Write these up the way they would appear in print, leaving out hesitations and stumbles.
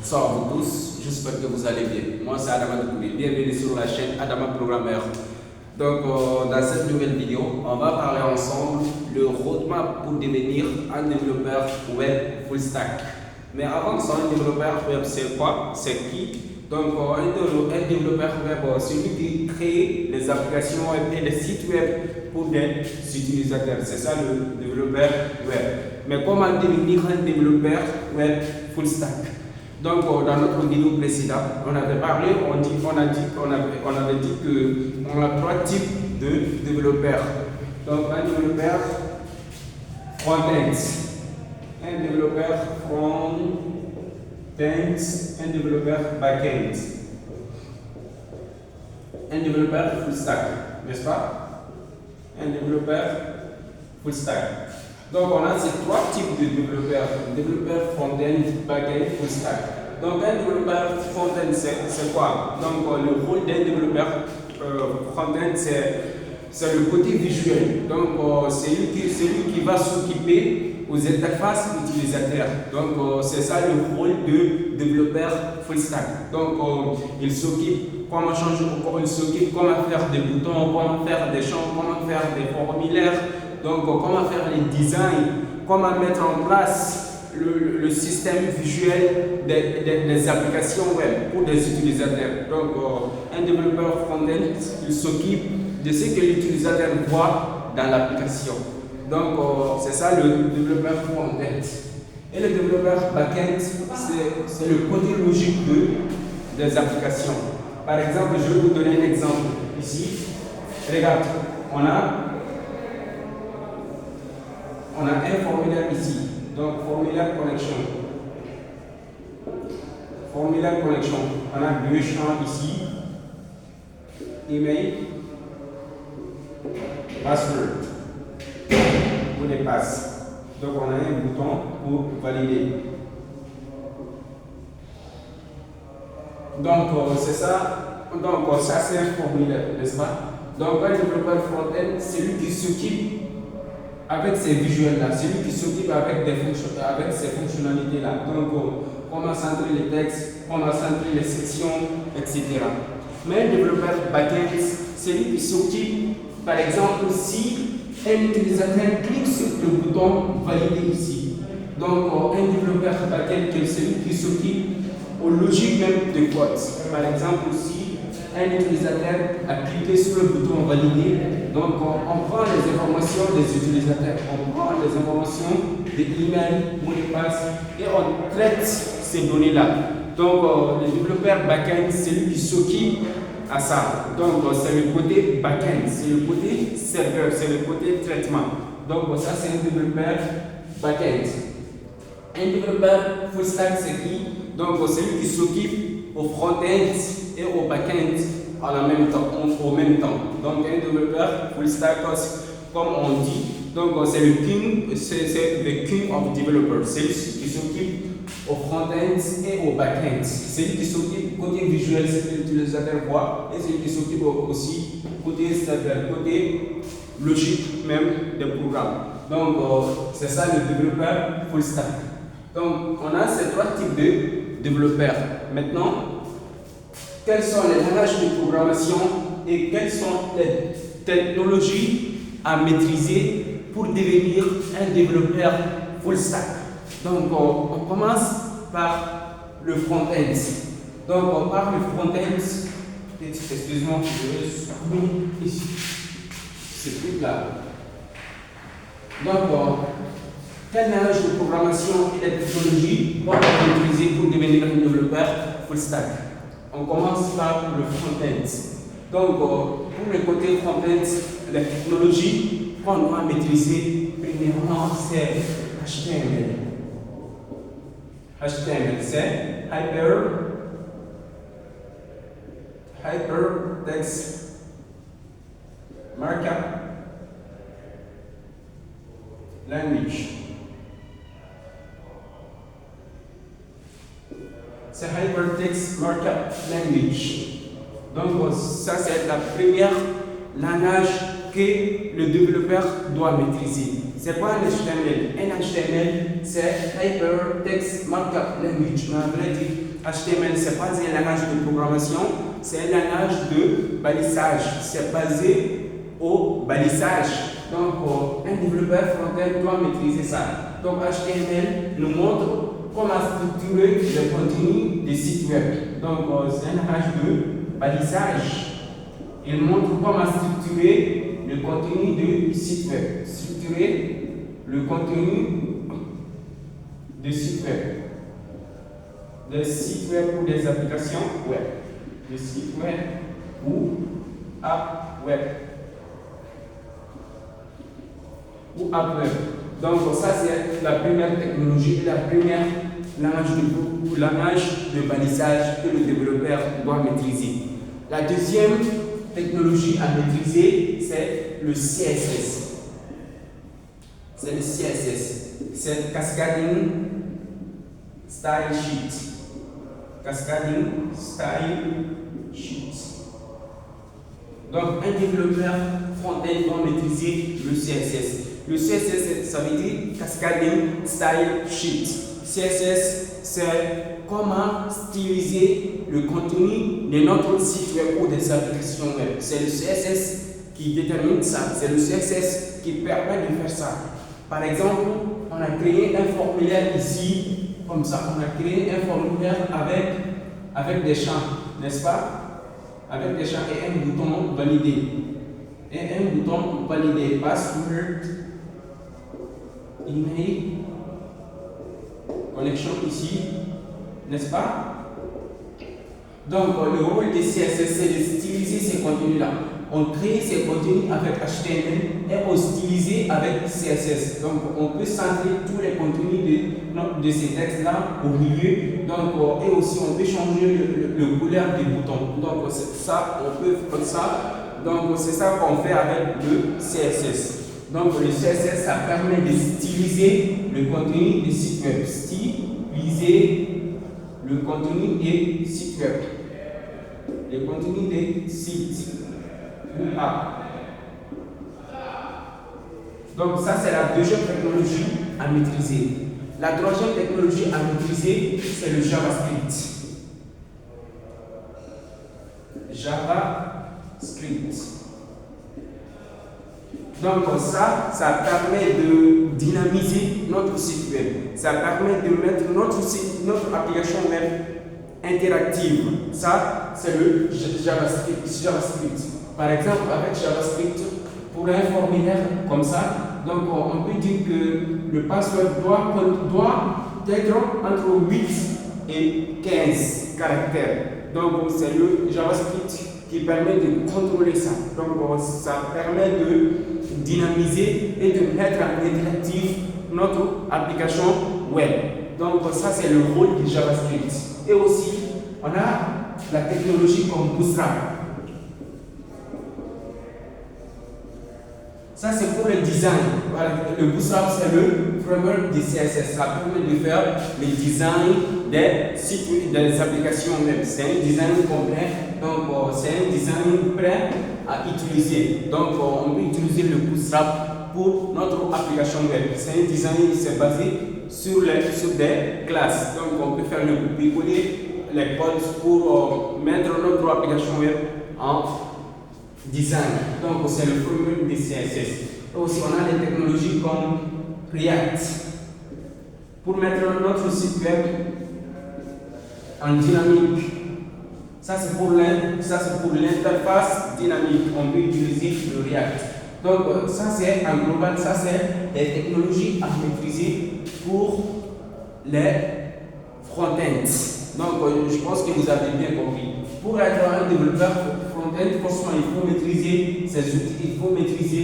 Bonsoir à vous tous, j'espère que vous allez bien. Moi c'est Adama Doukouré, bienvenue sur la chaîne Adama Programmeur. Donc dans cette nouvelle vidéo, on va parler ensemble le roadmap pour devenir un développeur web full stack. Mais avant ça, un développeur web c'est quoi? C'est qui? Donc un développeur web, c'est lui qui crée les applications web et les sites web pour des utilisateurs. C'est ça le développeur web. Mais comment devenir un développeur web full stack? Donc, dans notre vidéo précédente, on avait parlé, on avait dit qu'on a trois types de développeurs. Donc, un développeur front-end, un développeur front-end, un développeur back-end, un développeur full stack, n'est-ce pas? Un développeur full stack. Donc, on a ces trois types de développeurs. Développeur front-end, back-end, full stack. Donc, un développeur front-end, c'est quoi? Donc, le rôle d'un développeur front-end, c'est le côté visuel. Donc, c'est lui qui va s'occuper aux interfaces utilisateurs. Donc, c'est ça le rôle de développeur full stack. Donc, il s'occupe comment changer, il s'occupe comment faire des boutons, comment faire des champs, comment faire des formulaires. Donc, comment faire les designs, comment mettre en place le système visuel des applications web pour des utilisateurs. Donc, un développeur front-end, il s'occupe de ce que l'utilisateur voit dans l'application. Donc, c'est ça le développeur front-end. Et le développeur back-end, c'est le côté logique des applications. Par exemple, je vais vous donner un exemple ici. Regarde, on a un formulaire ici, donc formulaire connexion. Formulaire connexion, on a deux champs ici, email, password, mot de passe. Donc on a un bouton pour valider. Donc c'est ça, donc ça c'est un formulaire, n'est-ce pas? Donc un développeur front-end, c'est lui qui s'occupe avec ces visuels-là, c'est lui qui s'occupe avec ces fonctionnalités-là. Donc, comment centrer les textes, comment centrer les sections, etc. Mais un développeur back-end, c'est lui qui s'occupe, par exemple, si un utilisateur clique sur le bouton valider ici. Donc, un développeur back-end, c'est lui qui s'occupe aux logiques même de code. Par exemple, si un utilisateur a cliqué sur le bouton valider, donc on prend les informations des utilisateurs, on prend les informations des emails, mots de passe et on traite ces données-là. Donc le développeur back-end, c'est lui qui s'occupe à ça. Donc c'est le côté back-end, c'est le côté serveur, c'est le côté traitement. Donc ça c'est un développeur back-end. Un développeur full stack, c'est qui? Donc c'est lui qui s'occupe au front-end et au back-end au même temps. Donc un développeur full stack, comme on dit, donc c'est le king of developers. C'est lui qui s'occupe au front-end et au back-end. C'est lui qui s'occupe côté visuel, c'est que l'utilisateur voit, et c'est lui qui s'occupe aussi côté serveur, côté logique même des programmes. Donc c'est ça le développeur full stack. Donc on a ces trois types de développeurs. Maintenant, quels sont les langages de programmation et quelles sont les technologies à maîtriser pour devenir un développeur full stack. Donc, on commence par le front-end. Donc, on parle du front-end. Excuse-moi, je vais supprimer ici. C'est plus là. Donc, quel langage de programmation et les technologies vont être maîtrisées pour devenir un développeur full stack? On commence par le front-end. Donc, pour le côté front-end, les technologies qu'on doit maîtriser, premièrement, c'est HTML. HTML, c'est Hypertext Markup Language. C'est Hypertext Markup Language. Donc, ça, c'est la première langage que le développeur doit maîtriser. C'est quoi un HTML? Un HTML, c'est Hypertext Markup Language. Mais en vrai, HTML, c'est pas un langage de programmation, c'est un langage de balisage. C'est basé au balisage. Donc, un développeur front-end doit maîtriser ça. Donc, HTML nous montre comment structurer le contenu des sites web. Donc, c'est un langage de balisage. Il montre comment structurer le contenu du site web. Structurer le contenu de site web. Des sites web ou des applications web. Des sites web ou app web. Ou app web. Donc ça c'est la première technologie, la première langage de balisage que le développeur doit maîtriser. La deuxième technologie à maîtriser, c'est le CSS. C'est le CSS. C'est Cascading Style Sheet. Cascading Style Sheet. Donc, un développeur front-end doit maîtriser le CSS. Le CSS, ça veut dire Cascading Style Sheet. CSS, c'est comment styliser le contenu de notre site web ou des applications web. C'est le CSS qui détermine ça. C'est le CSS qui permet de faire ça. Par exemple, on a créé un formulaire ici, comme ça. On a créé un formulaire avec des champs, n'est-ce pas? Avec des champs et un bouton valider. Et un bouton valider, password, email, connexion ici, n'est-ce pas? Donc, le rôle des CSS, c'est de styliser ces contenus-là. On crée ces contenus avec HTML et on stylisé avec CSS. Donc, on peut centrer tous les contenus de ces textes-là au milieu. Donc, et aussi, on peut changer le couleur des boutons. Donc, c'est ça, on peut faire ça. Donc, c'est ça qu'on fait avec le CSS. Donc, le CSS, ça permet de styliser le contenu des sites web. Styliser le contenu des sites web. Le contenu des sites. Donc ça c'est la deuxième technologie à maîtriser. La troisième technologie à maîtriser, c'est le JavaScript. JavaScript. Donc ça permet de dynamiser notre site web. Ça permet de mettre notre application web interactive. Ça, c'est le JavaScript. Par exemple, avec JavaScript, pour un formulaire comme ça, donc on peut dire que le password doit être entre 8 et 15 caractères. Donc c'est le JavaScript qui permet de contrôler ça. Donc ça permet de dynamiser et de mettre en interactif notre application web. Donc ça c'est le rôle du JavaScript. Et aussi, on a la technologie comme Bootstrap. Ça, c'est pour le design. Voilà. Le Bootstrap, c'est le framework du CSS. Ça permet de faire le design des sites, des applications web. C'est un design complet. Donc, c'est un design prêt à utiliser. Donc, on peut utiliser le Bootstrap pour notre application web. C'est un design qui s'est basé sur des classes. Donc, on peut faire le copier-coller les codes pour mettre notre application web en design. Donc, c'est le framework des CSS. Et aussi, on a des technologies comme React pour mettre notre site web en dynamique. Ça, c'est pour l'interface dynamique. On peut utiliser le React. Donc, ça, c'est en global, ça, c'est des technologies à maîtriser pour les front-ends. Donc, je pense que vous avez bien compris. Pour être un développeur front-end, forcément, il faut maîtriser ces outils, il faut maîtriser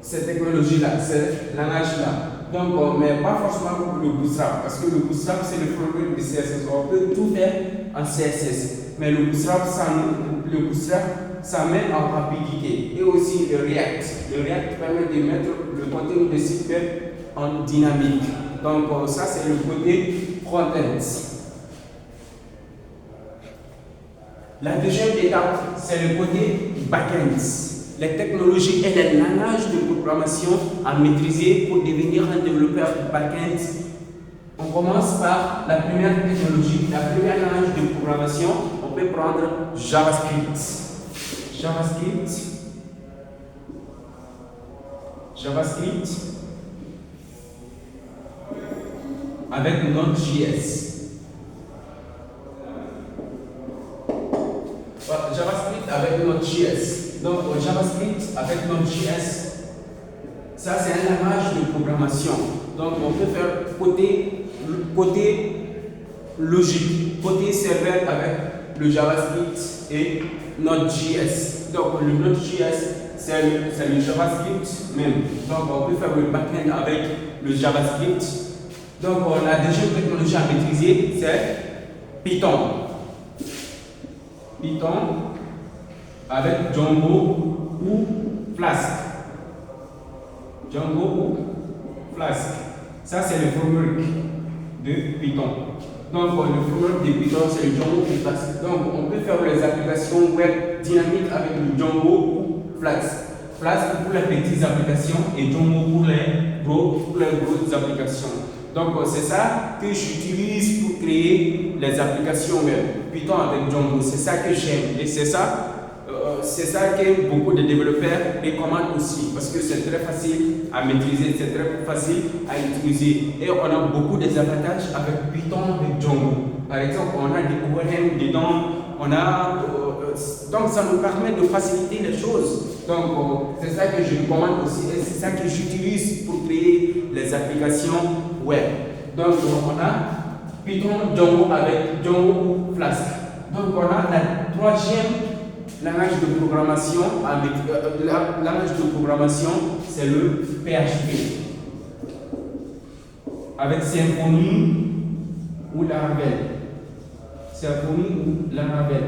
ces technologies-là, ces langages-là. Donc, mais pas forcément pour le Bootstrap, parce que le Bootstrap, c'est le framework de CSS. On peut tout faire en CSS. Mais le Bootstrap, ça met en rapidité. Et aussi le React. Le React permet de mettre le contenu de site web en dynamique. Donc, ça, c'est le côté front-end. La deuxième étape, c'est le côté back-end. Les technologies et les langages de programmation à maîtriser pour devenir un développeur back-end On commence par la première technologie, la première langue de programmation. On peut prendre JavaScript. JavaScript avec Node.js. JavaScript avec Node.js. Donc, JavaScript avec Node.js, ça c'est un langage de programmation. Donc, on peut faire côté logique, côté serveur avec le JavaScript et Node.js. Donc, le Node.js, c'est le JavaScript même. Donc, on peut faire le backend avec le JavaScript. Donc, la deuxième technologie à maîtriser, c'est Python. Python avec Django ou Flask. Django ou Flask. Ça, c'est le framework de Python. Donc, le framework de Python, c'est le Django ou Flask. Donc, on peut faire les applications web dynamiques avec le Django ou Flask. Flask pour les petites applications et Django pour les grosses applications. Donc, c'est ça que j'utilise pour créer les applications web. Python avec Django, c'est ça que j'aime. Et c'est ça que beaucoup de développeurs recommandent aussi. Parce que c'est très facile à maîtriser, c'est très facile à utiliser. Et on a beaucoup d'avantages avec Python avec Django. Par exemple, on a des ORM dedans. Donc, ça nous permet de faciliter les choses. Donc, c'est ça que je recommande aussi et c'est ça que j'utilise pour créer les applications web. Donc, on a Python, Django avec Django ou Flask. Donc, on a la troisième langage de programmation. Langage de programmation, c'est le PHP. Avec Symfony ou Laravel. Symfony ou Laravel.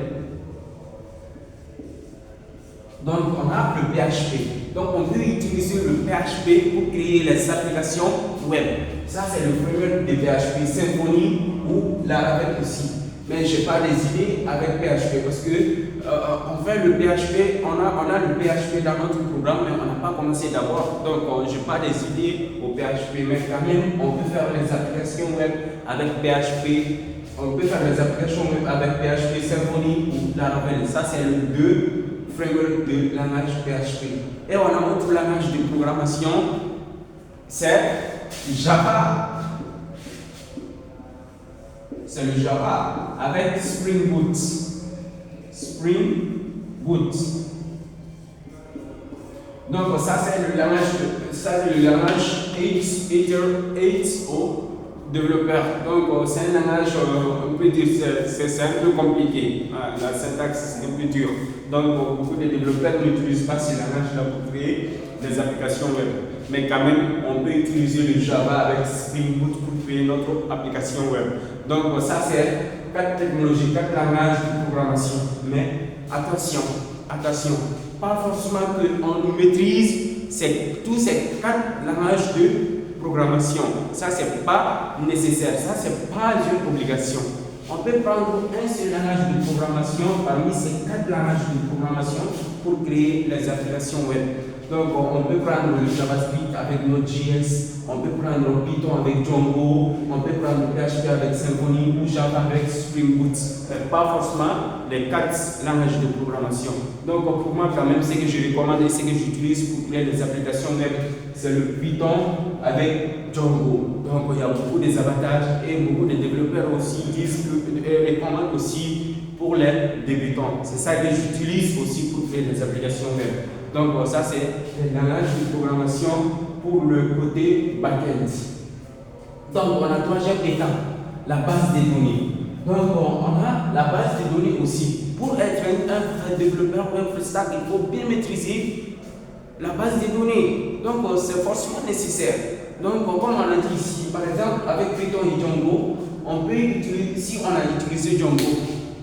Donc, on a le PHP. Donc, on peut utiliser le PHP pour créer les applications web. Ça, c'est le framework de PHP, Symfony ou Laravel aussi. Mais je n'ai pas des idées avec PHP parce que on fait le PHP, on a le PHP dans notre programme, mais on n'a pas commencé d'abord. Donc, je n'ai pas des idées au PHP, mais quand même, on peut faire les applications web avec PHP. On peut faire les applications web avec PHP, Symfony ou Laravel. Ça, c'est le 2 framework de langage PHP. Et on a un autre langage de programmation, c'est Java. C'est le Java avec Spring Boot. Spring Boot. Donc ça c'est le langage 8 au développeur. Donc c'est un langage, on peut dire c'est un peu compliqué. La syntaxe est un peu dure. Donc beaucoup de développeurs n'utilisent pas ce langage-là pour créer des applications web. Mais quand même, on peut utiliser le Java avec Spring Boot pour créer notre application web. Donc ça c'est 4 technologies, 4 langages de programmation. Mais attention, pas forcément qu'on maîtrise tous ces 4 langages de programmation. Ça c'est pas nécessaire, ça c'est pas une obligation. On peut prendre un seul langage de programmation parmi ces 4 langages de programmation pour créer les applications web. Donc, on peut prendre le JavaScript avec Node.js, on peut prendre Python avec Django, on peut prendre PHP avec Symfony ou Java avec Spring Boot. Pas forcément les 4 langages de programmation. Donc, pour moi, quand même, ce que je recommande et ce que j'utilise pour créer des applications web, c'est le Python avec Django. Donc, il y a beaucoup d'avantages et beaucoup de développeurs aussi disent et recommandent aussi pour les débutants. C'est ça que j'utilise aussi pour créer des applications web. Donc, ça, c'est le langage de programmation pour le côté back-end. Donc, on a troisième étape, la base des données. Donc, on a la base des données aussi. Pour être un développeur web full stack, il faut bien maîtriser la base des données. Donc, c'est forcément nécessaire. Donc, comme on a dit ici, par exemple, avec Python et Django, on peut utiliser, si on a utilisé Django,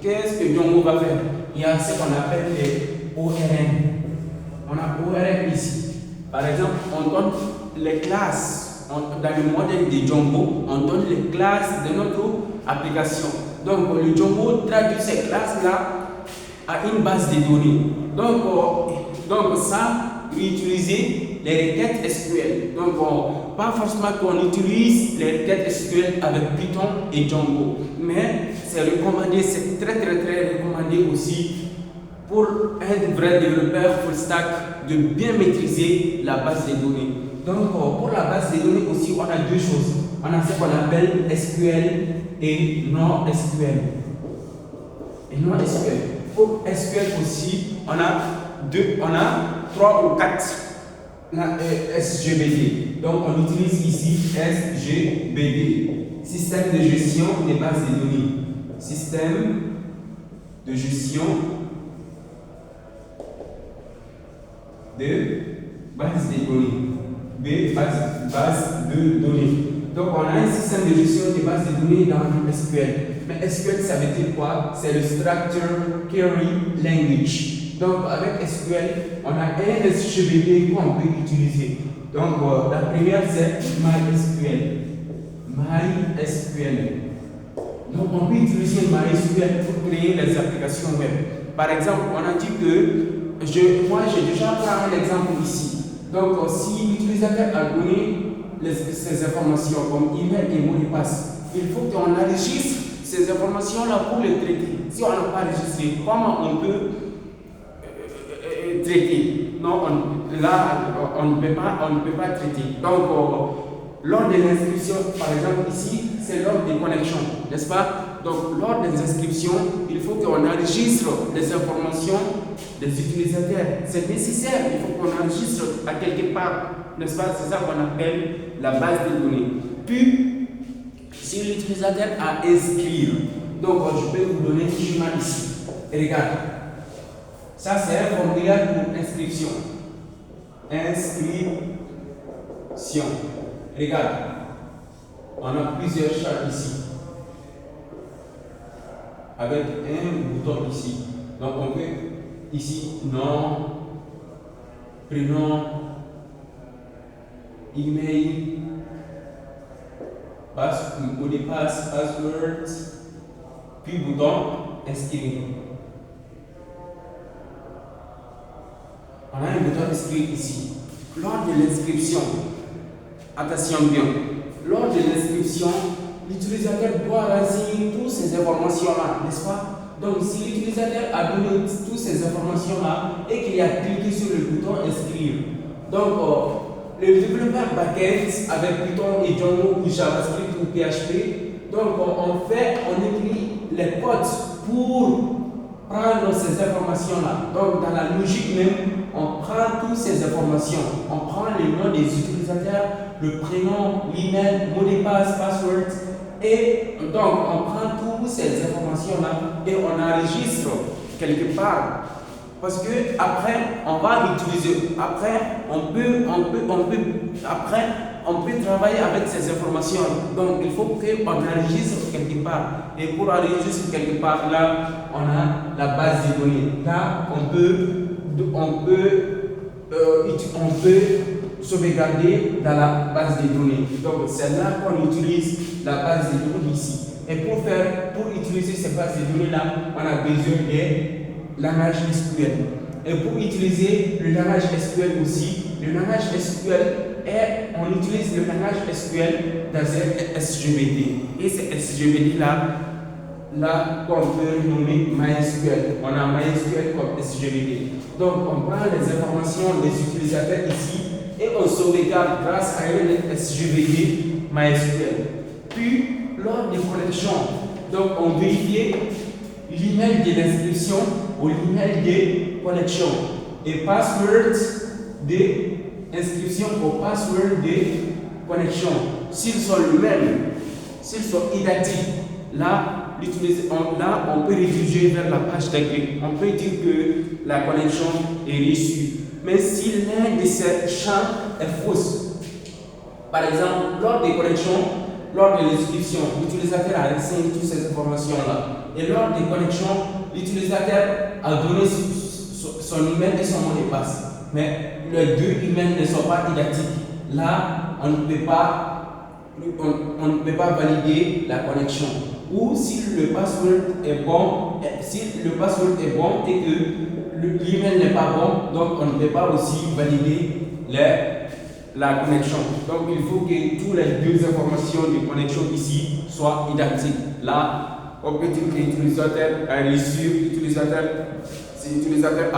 qu'est-ce que Django va faire? Il y a ce qu'on appelle les ORM. On a ORM ici. Par exemple, on donne les classes. Dans le modèle de Django, on donne les classes de notre application. Donc, le Django traduit ces classes-là à une base de données. Donc ça, utiliser les requêtes SQL. Donc, pas forcément qu'on utilise les requêtes SQL avec Python et Django, mais c'est recommandé, c'est très recommandé aussi pour un vrai développeur full stack de bien maîtriser la base des données. Donc pour la base des données aussi, on a deux choses. On a ce qu'on appelle SQL et non SQL. Et non SQL. Pour SQL aussi, on a 3 ou 4 SGBD. Donc on utilise ici SGBD, système de gestion des bases de données. Système de gestion de base de données. Base de données. Donc on a un système de gestion des bases de données dans le SQL. Mais SQL, ça veut dire quoi? C'est le Structure Query Language. Donc avec SQL, on a un SGBD qu'on peut utiliser. Donc la première c'est MySQL. MySQL. Donc on peut utiliser MySQL pour créer les applications web. Par exemple, on a dit que moi j'ai déjà pris un exemple ici. Donc si l'utilisateur a donné ces informations comme email et mot de passe, il faut qu'on enregistre ces informations-là pour les traiter. Si on n'a pas enregistré, comment on peut traiter? Non, on ne peut pas traiter. Donc, lors de l'inscription, par exemple ici, c'est lors des connexions, n'est-ce pas? Donc, lors des inscriptions, il faut qu'on enregistre les informations des utilisateurs. C'est nécessaire, il faut qu'on enregistre à quelque part, n'est-ce pas? C'est ça qu'on appelle la base de données. Puis, si l'utilisateur a inscrit, donc je peux vous donner un schéma ici. Et regarde, ça c'est un formulaire pour inscription. Inscription. Regarde, on a plusieurs champs ici. Avec un bouton ici. Donc on peut ici nom, prénom, email, mot de passe, password, puis bouton inscrire. On a un bouton inscrire ici. Lors de l'inscription, attention bien, lors de l'inscription, l'utilisateur doit renseigner toutes ces informations-là, n'est-ce pas? Donc, si l'utilisateur a donné toutes ces informations-là et qu'il a cliqué sur le bouton inscrire, donc le développeur backend avec Python et Django ou JavaScript ou PHP, donc on écrit les codes pour prendre ces informations-là. Donc, dans la logique même, on prend toutes ces informations. On prend les noms des utilisateurs, le prénom, l'email, mot de passe, password. Et donc, on prend toutes ces informations-là et on enregistre quelque part. Parce que après, on va l'utiliser. Après, on peut travailler avec ces informations. Donc, il faut qu'on enregistre quelque part. Et pour enregistrer quelque part, là, on a la base de données. Là, on peut sauvegarder dans la base de données. Donc, c'est là qu'on utilise la base de données ici. Et pour utiliser cette base de données-là, on a besoin de langage SQL. Et pour utiliser le langage SQL aussi, le langage SQL on utilise le langage SQL dans un SGBD. Et ce SGBD-là, qu'on peut nommer MySQL. On a MySQL comme SGBD. Donc, on prend les informations des utilisateurs ici et on sauvegarde grâce à un SGBD MySQL. Puis, lors des connexions, donc on vérifie l'email de l'inscription ou l'email de connexion et password de inscription au password de connexion. S'ils sont les mêmes, s'ils sont identiques, là on peut rediriger vers la page d'accueil. On peut dire que la connexion est reçue. Mais si l'un de ces champs est fausse, par exemple, lors des connexions, lors de l'inscription, l'utilisateur a renseigné toutes ces informations-là. Et lors des connexions, l'utilisateur a donné son email et son mot de passe. Mais les deux emails ne sont pas identiques. Là, on ne peut pas valider la connexion. Ou si le password est bon, et que l'email n'est pas bon, donc on ne peut pas aussi valider la connexion. Donc il faut que toutes les deux informations de connexion ici soient identiques. Là, on peut dire que l'utilisateur a reçu, l'utilisateur a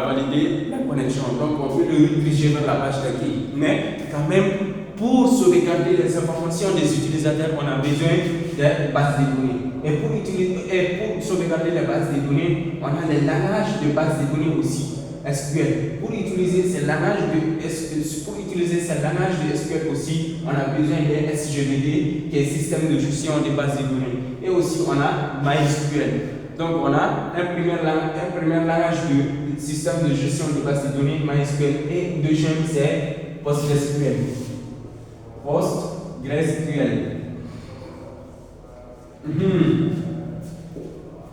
validé la connexion. Donc on peut le rediriger vers la page d'accueil. Mais quand même, pour sauvegarder les informations des utilisateurs, on a besoin de bases de données. Et pour sauvegarder les bases de données, on a les langages de bases de données aussi, SQL. Pour utiliser ces langages de SQL aussi, on a besoin de SGBD, qui est système de gestion des bases de données. Et aussi, on a MySQL. Donc, on a un premier langage de système de gestion des bases de données, MySQL, et deuxième, c'est PostgreSQL. PostgreSQL.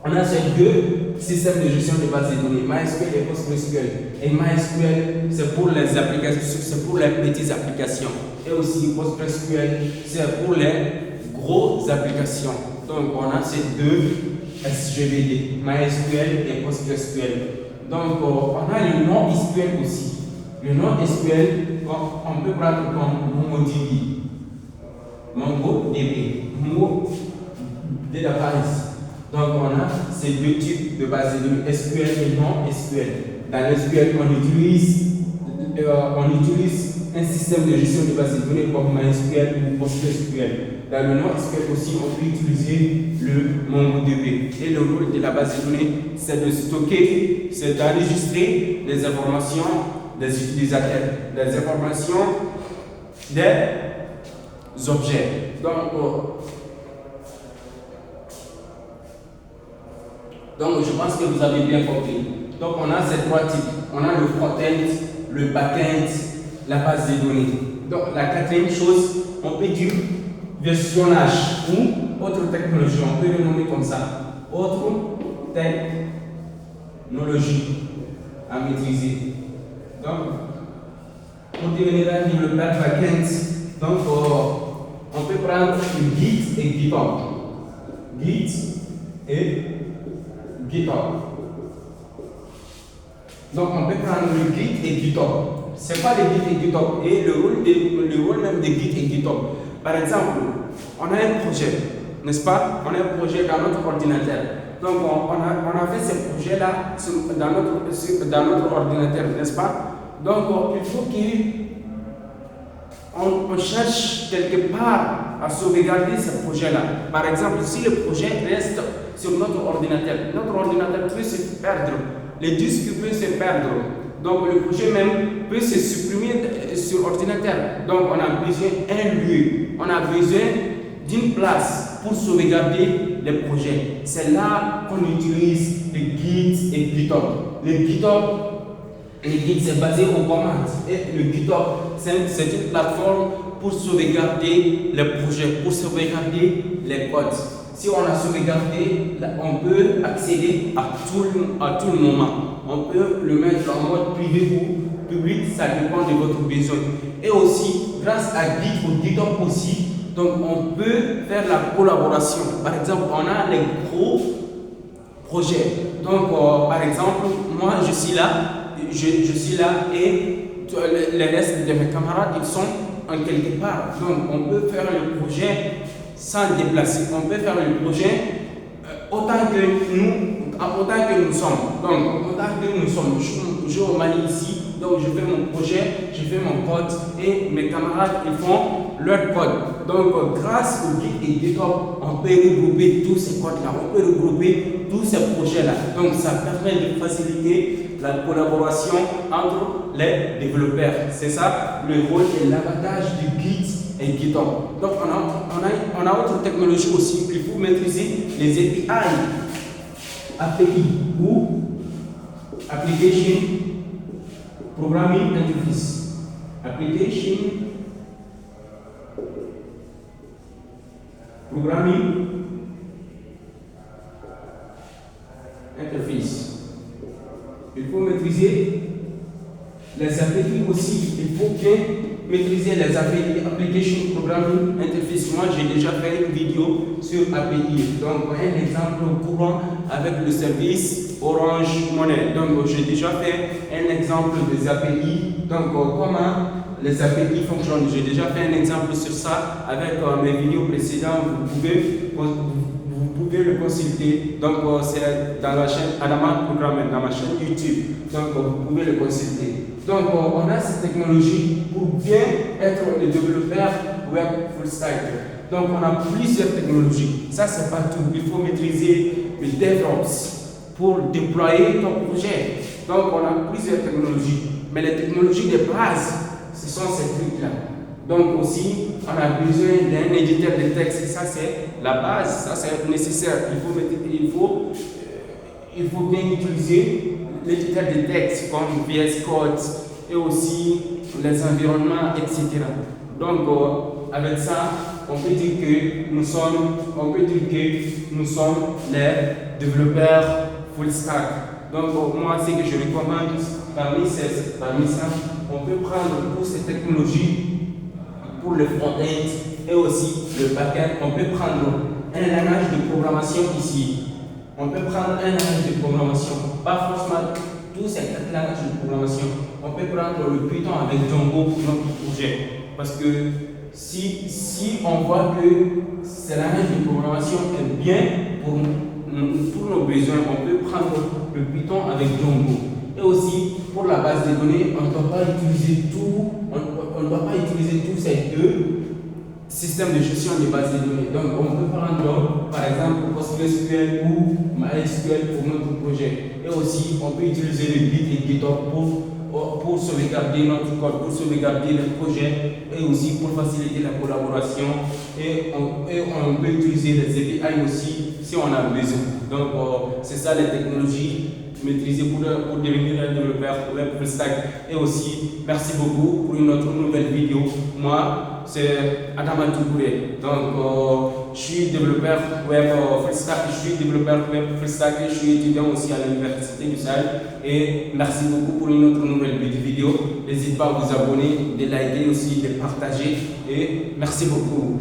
On a ces deux systèmes de gestion de bases de données, MySQL et PostgreSQL. Et MySQL, c'est pour les applications, c'est pour les petites applications. Et aussi PostgreSQL, c'est pour les grosses applications. Donc on a ces deux SGBD, MySQL et PostgreSQL. Donc on a le nom SQL aussi. Le nom SQL, on peut prendre comme MongoDB. Database. Donc on a ces deux types de bases de données, SQL et non SQL. Dans SQL, on utilise un système de gestion de bases de données comme MySQL ou PostgreSQL. Dans le non SQL aussi, on peut utiliser le MongoDB. Et le rôle de la base de données, c'est de stocker, c'est d'enregistrer les informations des utilisateurs, les informations des objets. Donc, je pense que vous avez bien compris. Donc, on a ces trois types. On a le front-end, le back-end, la base de données. Donc, la quatrième chose, on peut dire versionnage ou autre technologie. On peut le nommer comme ça. Autre technologie à maîtriser. Donc, pour devenir un développeur back-end, donc, on peut prendre le Git et GitHub. Git et GitHub. Donc on peut prendre le Git et GitHub. C'est pas le Git et GitHub et le rôle même de Git et GitHub. Par exemple, on a un projet, n'est-ce pas? On a un projet dans notre ordinateur. Donc on a fait ce projet-là dans notre ordinateur, n'est-ce pas? Donc il faut qu'on cherche quelque part à sauvegarder ce projet-là. Par exemple, si le projet reste sur notre ordinateur peut se perdre, les disques peuvent se perdre, donc le projet même peut se supprimer sur ordinateur. Donc on a besoin d'un lieu, on a besoin d'une place pour sauvegarder les projets. C'est là qu'on utilise le Git et GitHub. Le Git c'est basé aux commandes et le GitHub c'est une plateforme pour sauvegarder les projets, pour sauvegarder les codes. Si on a sauvegardé, on peut accéder à tout le moment. On peut le mettre en mode privé ou public, ça dépend de votre besoin. Et aussi, grâce à Git ou GitHub aussi, donc on peut faire la collaboration. Par exemple, on a les gros projets. Donc, par exemple, moi je suis là et les restes de mes camarades, ils sont en quelque part. Donc, on peut faire le projet sans déplacer. On peut faire le projet autant que nous sommes. Donc, autant que nous sommes. Je suis au Mali ici, donc je fais mon projet, je fais mon code et mes camarades ils font leur code. Donc, grâce au Git et GitHub, on peut regrouper tous ces codes-là, on peut regrouper tous ces projets-là. Donc, ça permet de faciliter la collaboration entre les développeurs. C'est ça le rôle et l'avantage du Git et GitHub. Donc, on a autre technologie aussi. Il faut maîtriser les API ou Application Programming Interface. Application Programming Interface. Il faut maîtriser les API aussi. Il faut bien maîtriser les API, Application Programming Interface. Moi, j'ai déjà fait une vidéo sur API. Donc, un exemple courant avec le service Orange Money. Donc, j'ai déjà fait un exemple des API. Donc, comment les API fonctionnent. J'ai déjà fait un exemple sur ça avec mes vidéos précédentes. Vous pouvez le consulter. Donc, c'est dans la chaîne Adama Programming, dans ma chaîne YouTube. Donc, vous pouvez le consulter. Donc, on a cette technologie pour bien être le développeur web full stack. Donc, on a plusieurs technologies. Ça, c'est pas tout. Il faut maîtriser le DevOps pour déployer ton projet. Donc, on a plusieurs technologies. Mais les technologies de base, ce sont ces trucs-là. Donc aussi, on a besoin d'un éditeur de texte. Ça, c'est la base. Ça, c'est nécessaire. Il faut bien utiliser l'éditeur de texte comme VS Code et aussi les environnements, etc. Donc, avec ça, on peut dire que nous sommes les développeurs full stack. Donc, moi, ce que je recommande parmi ça, on peut prendre toutes ces technologies pour le front-end et aussi le back-end. On peut prendre un langage de programmation ici. On peut prendre un langage de programmation, pas forcément tous ces quatre langages de programmation. On peut prendre le Python avec Django pour notre projet. Parce que si on voit que ce langage de programmation est bien pour nos besoins, on peut prendre le Python avec Django. Et aussi, pour la base de données, on ne doit pas utiliser tous ces deux systèmes de gestion des bases de données. Donc, on peut prendre, par exemple, PostgreSQL ou MySQL pour notre projet. Et aussi, on peut utiliser le Git et GitHub pour sauvegarder notre code, pour sauvegarder le projet et aussi pour faciliter la collaboration. Et on peut utiliser les API aussi si on a besoin. Donc, c'est ça les technologies maîtriser pour devenir un développeur web full stack. Et aussi, merci beaucoup pour une autre nouvelle vidéo. Moi, c'est Adama Toukouré. Donc, je suis développeur web full stack, et je suis étudiant aussi à l'Université du Sahel. Et merci beaucoup pour une autre nouvelle vidéo. N'hésitez pas à vous abonner, de liker aussi, de partager. Et merci beaucoup.